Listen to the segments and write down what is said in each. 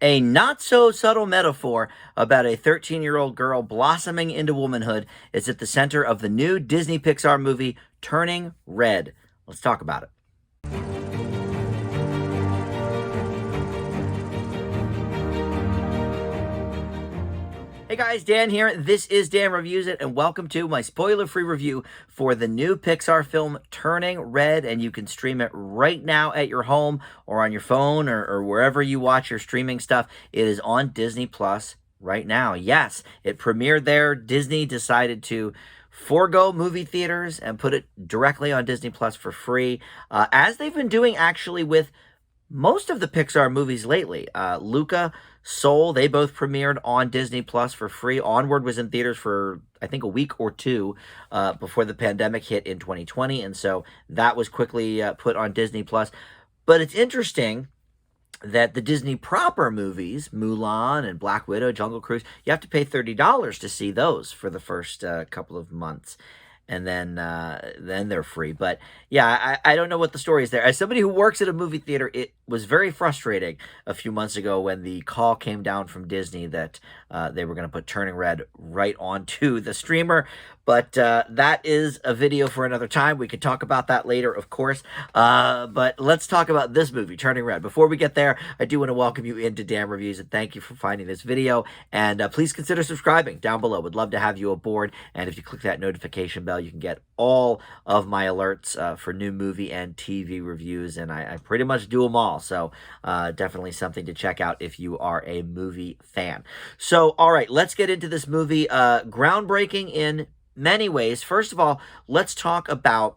A not so subtle metaphor about a 13-year-old girl blossoming into womanhood is at the center of the new Disney Pixar movie Turning Red. Let's talk about it. Hey guys, Dan here. This is Dan Reviews It, and welcome to my spoiler-free review for the new Pixar film Turning Red. And you can stream it right now at your home or on your phone or wherever you watch your streaming stuff. It is on Disney Plus right now. Yes, it premiered there. Disney decided to forego movie theaters and put it directly on Disney Plus for free, as they've been doing actually with most of the Pixar movies lately. Luca, Soul, they both premiered on Disney Plus for free. Onward was in theaters for, I think, a week or two before the pandemic hit in 2020, and so that was quickly put on Disney Plus. But it's interesting that the Disney proper movies, Mulan and Black Widow, Jungle Cruise, you have to pay $30 to see those for the first couple of months, and then they're free. But yeah, I don't know what the story is there. As somebody who works at a movie theater, it was very frustrating a few months ago when the call came down from Disney that they were going to put Turning Red right onto the streamer. But that is a video for another time. We could talk about that later, of course. But let's talk about this movie, Turning Red. Before we get there, I do want to welcome you into Dan Reviews, and thank you for finding this video. And please consider subscribing down below. Would love to have you aboard. And if you click that notification bell, you can get all of my alerts for new movie and TV reviews. And I pretty much do them all. So definitely something to check out if you are a movie fan. So, all right, let's get into this movie. Groundbreaking in many ways. First of all, let's talk about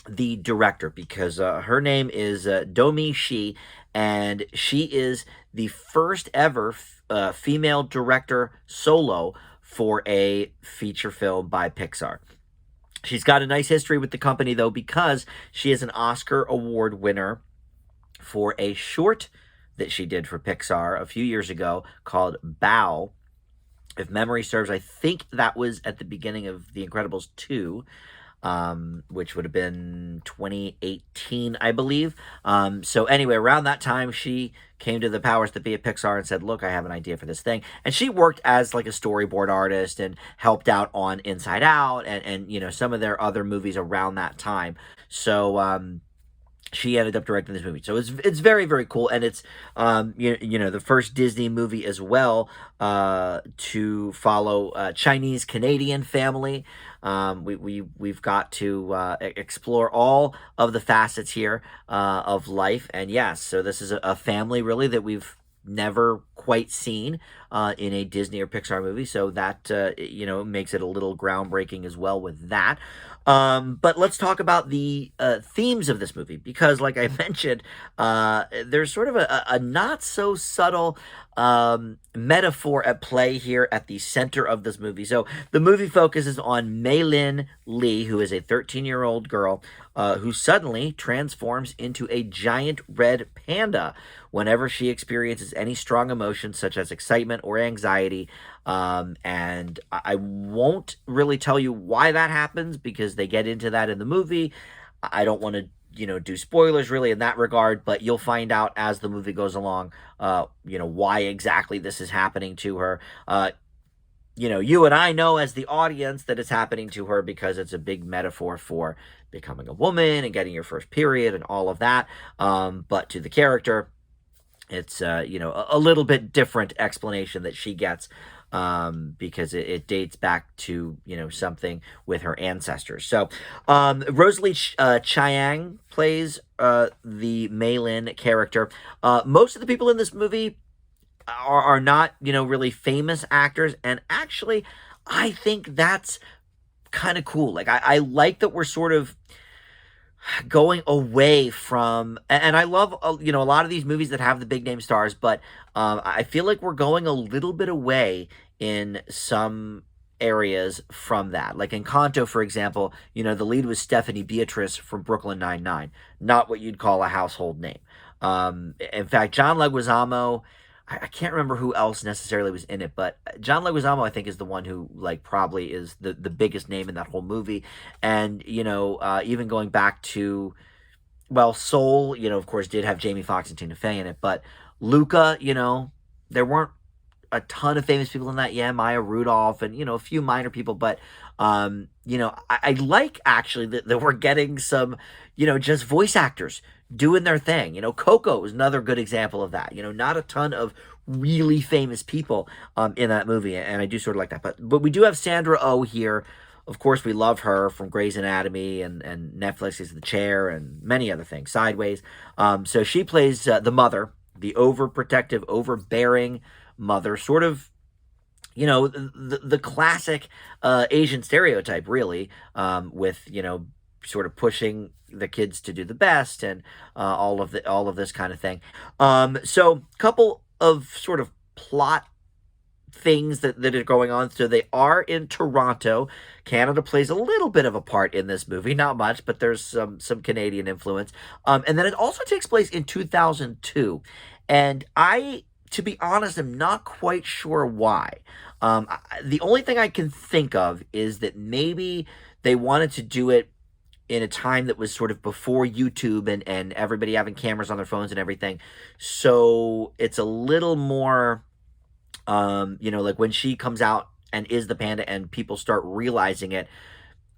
the director, because her name is Domi Shi, and she is the first ever female director solo for a feature film by Pixar. She's got a nice history with the company, though, because she is an Oscar Award winner for a short that she did for Pixar a few years ago called Bao. If memory serves, I think that was at the beginning of The Incredibles 2, which would have been 2018, I believe. So anyway, around that time, she came to the powers that be at Pixar and said, look, I have an idea for this thing. And she worked as like a storyboard artist and helped out on Inside Out and you know, some of their other movies around that time. So, she ended up directing this movie. So it's very, very cool. And it's, you know, the first Disney movie as well to follow a Chinese-Canadian family. We've got to explore all of the facets here of life. And yes, so this is a family really that we've never quite seen in a Disney or Pixar movie. So that, you know, makes it a little groundbreaking as well with that. But let's talk about the themes of this movie, because like I mentioned, there's sort of a not so subtle metaphor at play here at the center of this movie. So the movie focuses on Mei-Lin Lee, who is a 13-year-old girl who suddenly transforms into a giant red panda whenever she experiences any strong emotions such as excitement or anxiety. And I won't really tell you why that happens, because they get into that in the movie. I don't want to, you know, do spoilers really in that regard, but you'll find out as the movie goes along, you know, why exactly this is happening to her. You know, you and I know as the audience that it's happening to her because it's a big metaphor for becoming a woman and getting your first period and all of that. But to the character, it's, you know, a little bit different explanation that she gets, because it dates back to, you know, something with her ancestors. So, Rosalie Chiang plays the Mei-Lin character. Most of the people in this movie are not, you know, really famous actors, and actually, I think that's kind of cool. Like, I like that we're sort of going away from, and I love, you know, a lot of these movies that have the big name stars, but I feel like we're going a little bit away in some areas from that. Like in Kanto, for example, you know, the lead was Stephanie Beatrice from Brooklyn Nine-Nine, not what you'd call a household name. In fact, John Leguizamo, I can't remember who else necessarily was in it, but John Leguizamo, I think, is the one who, like, probably is the biggest name in that whole movie. And, you know, even going back to, well, Soul, you know, of course, did have Jamie Foxx and Tina Fey in it, but Luca, you know, there weren't a ton of famous people in that. Yeah, Maya Rudolph and, a few minor people. But, I like actually that we're getting some, just voice actors doing their thing. Coco is another good example of that. Not a ton of really famous people in that movie. And I do sort of like that. But we do have Sandra Oh here. Of course, we love her from Grey's Anatomy and Netflix is The Chair and many other things, Sideways. So she plays the mother, the overprotective, overbearing mother, sort of, the classic Asian stereotype, really, with, sort of pushing the kids to do the best and all of this kind of thing. So couple of sort of plot things that are going on. So they are in Toronto. Canada plays a little bit of a part in this movie, not much, but there's some Canadian influence. And then it also takes place in 2002. And to be honest, I'm not quite sure why. The only thing I can think of is that maybe they wanted to do it in a time that was sort of before YouTube and everybody having cameras on their phones and everything. So it's a little more, like when she comes out and is the panda and people start realizing it.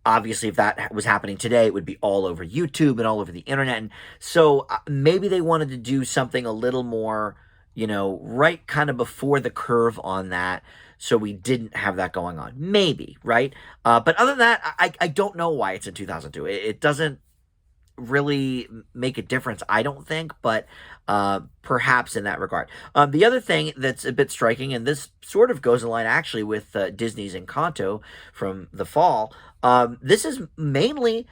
Obviously, if that was happening today, it would be all over YouTube and all over the internet. And so maybe they wanted to do something a little more, right kind of before the curve on that. So we didn't have that going on. Maybe, right? But other than that, I don't know why it's in 2002. It doesn't really make a difference, I don't think, but perhaps in that regard. The other thing that's a bit striking, and this sort of goes in line actually with Disney's Encanto from the fall, this is mainly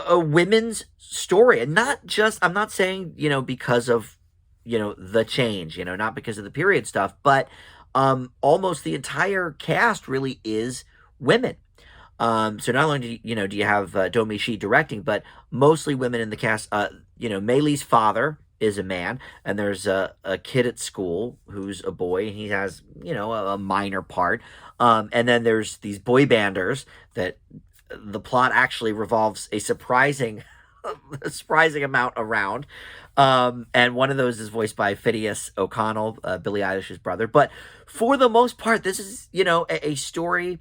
a women's story, and not just, I'm not saying, because of, the change, not because of the period stuff, but almost the entire cast really is women. So not only do you have Domi Shi directing, but mostly women in the cast. Mei Li's father is a man, and there's a kid at school who's a boy, and he has a minor part. And then there's these boy banders that the plot actually revolves a surprising amount around. And one of those is voiced by Phineas O'Connell, Billie Eilish's brother. But for the most part, this is, a story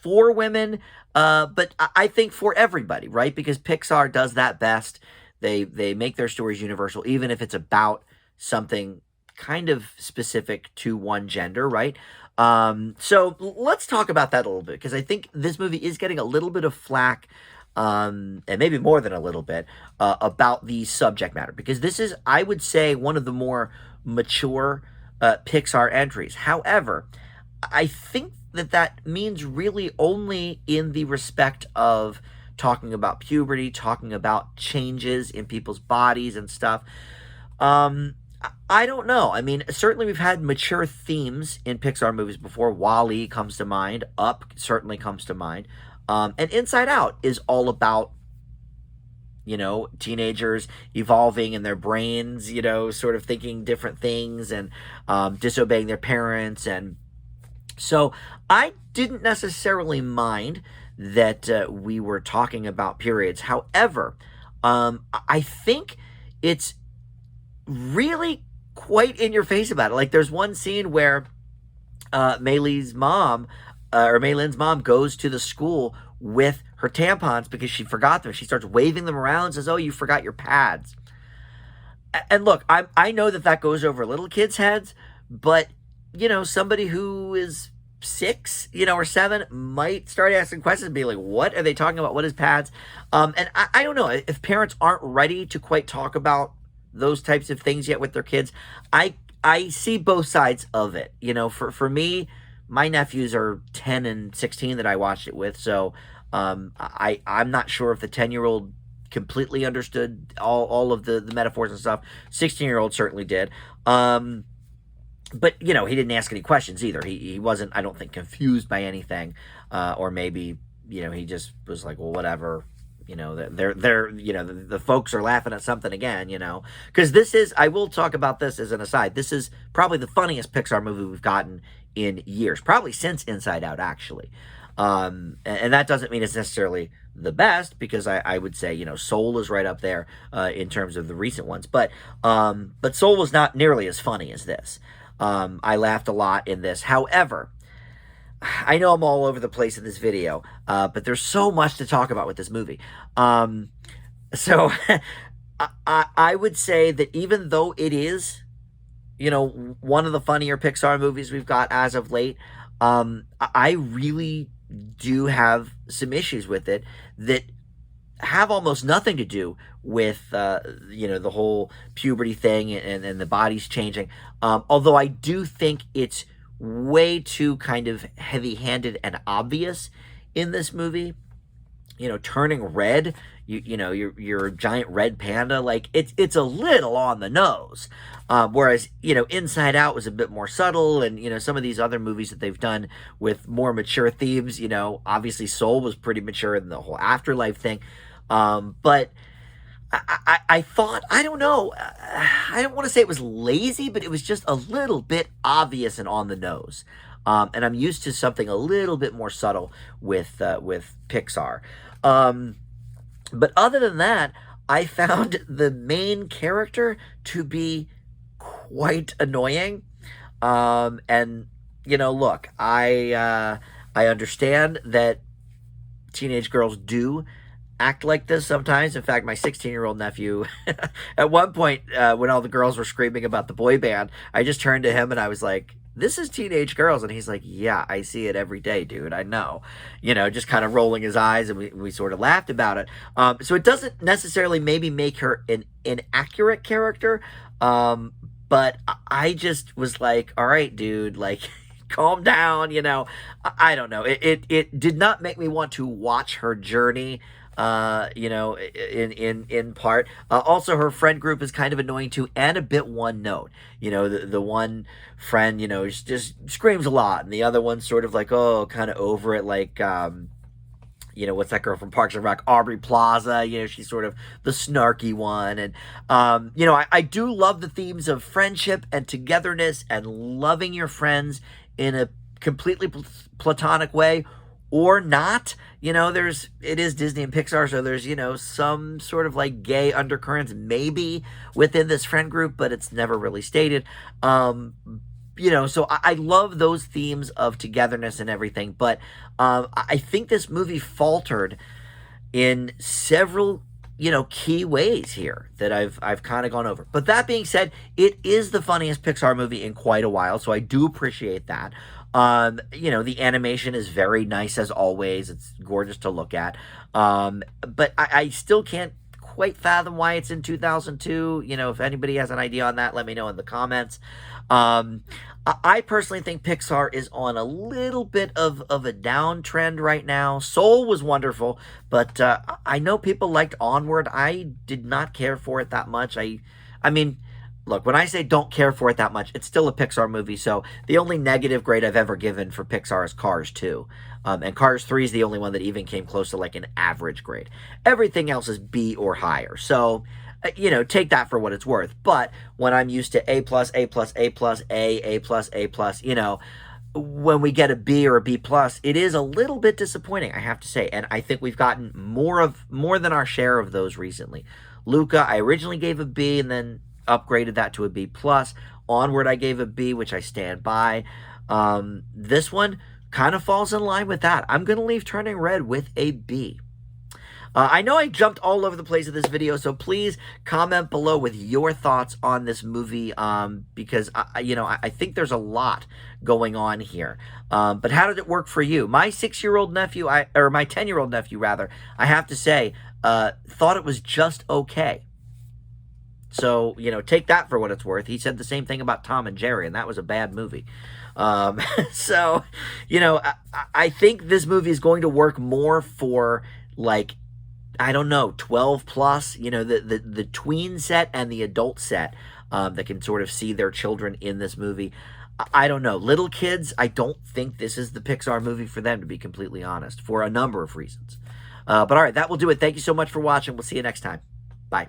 for women, but I think for everybody, right? Because Pixar does that best. They make their stories universal, even if it's about something kind of specific to one gender, right? So let's talk about that a little bit, because I think this movie is getting a little bit of flack, and maybe more than a little bit, about the subject matter, because this is, I would say, one of the more mature Pixar entries. However, I think that means really only in the respect of talking about puberty, talking about changes in people's bodies and stuff. I don't know. I mean, certainly we've had mature themes in Pixar movies before. WALL-E comes to mind. Up certainly comes to mind. And Inside Out is all about, teenagers evolving in their brains, sort of thinking different things and disobeying their parents. And so I didn't necessarily mind that we were talking about periods. However, I think it's really quite in your face about it. Like, there's one scene where Mei Lin's mom goes to the school with her tampons because she forgot them. She starts waving them around and says, "Oh, you forgot your pads." And look, I know that goes over little kids' heads, but somebody who is 6, or 7 might start asking questions and be like, what are they talking about? What is pads? And I don't know if parents aren't ready to quite talk about those types of things yet with their kids. I see both sides of it. For me, my nephews are 10 and 16 that I watched it with. So, I'm not sure if the 10-year-old completely understood all of the metaphors and stuff. 16-year-old certainly did. But, he didn't ask any questions either. He wasn't, I don't think, confused by anything. Or maybe, he just was like, well, whatever. They're the folks are laughing at something again, Because this is, I will talk about this as an aside, this is probably the funniest Pixar movie we've gotten in years. Probably since Inside Out, actually. And that doesn't mean it's necessarily the best, because I would say, Soul is right up there in terms of the recent ones. But Soul was not nearly as funny as this. I laughed a lot in this. However, I know I'm all over the place in this video, but there's so much to talk about with this movie. So I would say that even though it is, one of the funnier Pixar movies we've got as of late, I really do have some issues with it that have almost nothing to do with, the whole puberty thing and the body's changing. Although I do think it's way too kind of heavy-handed and obvious in this movie. Turning red, you're a giant red panda, like it's a little on the nose. Whereas, Inside Out was a bit more subtle, and, some of these other movies that they've done with more mature themes, obviously Soul was pretty mature in the whole afterlife thing. But I thought, I don't know, I don't want to say it was lazy, but it was just a little bit obvious and on the nose. And I'm used to something a little bit more subtle with Pixar. But other than that, I found the main character to be quite annoying. And, look, I understand that teenage girls do act like this sometimes. In fact, my 16-year-old nephew, at one point, when all the girls were screaming about the boy band, I just turned to him and I was like, "This is teenage girls." And he's like, "Yeah, I see it every day, dude. I know." Just kind of rolling his eyes, and we sort of laughed about it. So it doesn't necessarily maybe make her an inaccurate character. But I just was like, all right, dude, like, calm down, I don't know. It did not make me want to watch her journey, in part. Also, her friend group is kind of annoying too, and a bit one note. The one friend, just screams a lot, and the other one's sort of like, oh, kind of over it, like, what's that girl from Parks and Rec, Aubrey Plaza? She's sort of the snarky one. And, I do love the themes of friendship and togetherness and loving your friends in a completely platonic way, or not. It is Disney and Pixar, so there's, some sort of like gay undercurrents maybe within this friend group, but it's never really stated. So I love those themes of togetherness and everything, but I think this movie faltered in several, key ways here that I've kind of gone over. But that being said, it is the funniest Pixar movie in quite a while, so I do appreciate that. The animation is very nice as always. It's gorgeous to look at. But I still can't quite fathom why it's in 2002. If anybody has an idea on that, let me know in the comments. I personally think Pixar is on a little bit of a downtrend right now. Soul was wonderful, but I know people liked Onward. I did not care for it that much. I mean, look, when I say don't care for it that much, it's still a Pixar movie, so the only negative grade I've ever given for Pixar is Cars 2. And Cars 3 is the only one that even came close to like an average grade. Everything else is B or higher. So, take that for what it's worth. But when I'm used to A+, A+, A+, A+, when we get a B or a B+, it is a little bit disappointing, I have to say. And I think we've gotten more than our share of those recently. Luca, I originally gave a B and then upgraded that to a B+. Onward, I gave a B, which I stand by. This one kind of falls in line with that. I'm going to leave Turning Red with a B. I know I jumped all over the place in this video, so please comment below with your thoughts on this movie, because, I think there's a lot going on here. But how did it work for you? My 6-year-old nephew, or my 10-year-old nephew, rather, I have to say, thought it was just okay. So, take that for what it's worth. He said the same thing about Tom and Jerry, and that was a bad movie. So, I think this movie is going to work more for, like, I don't know, 12 plus, the tween set and the adult set that can sort of see their children in this movie. I don't know. Little kids, I don't think this is the Pixar movie for them, to be completely honest, for a number of reasons. But all right, that will do it. Thank you so much for watching. We'll see you next time. Bye.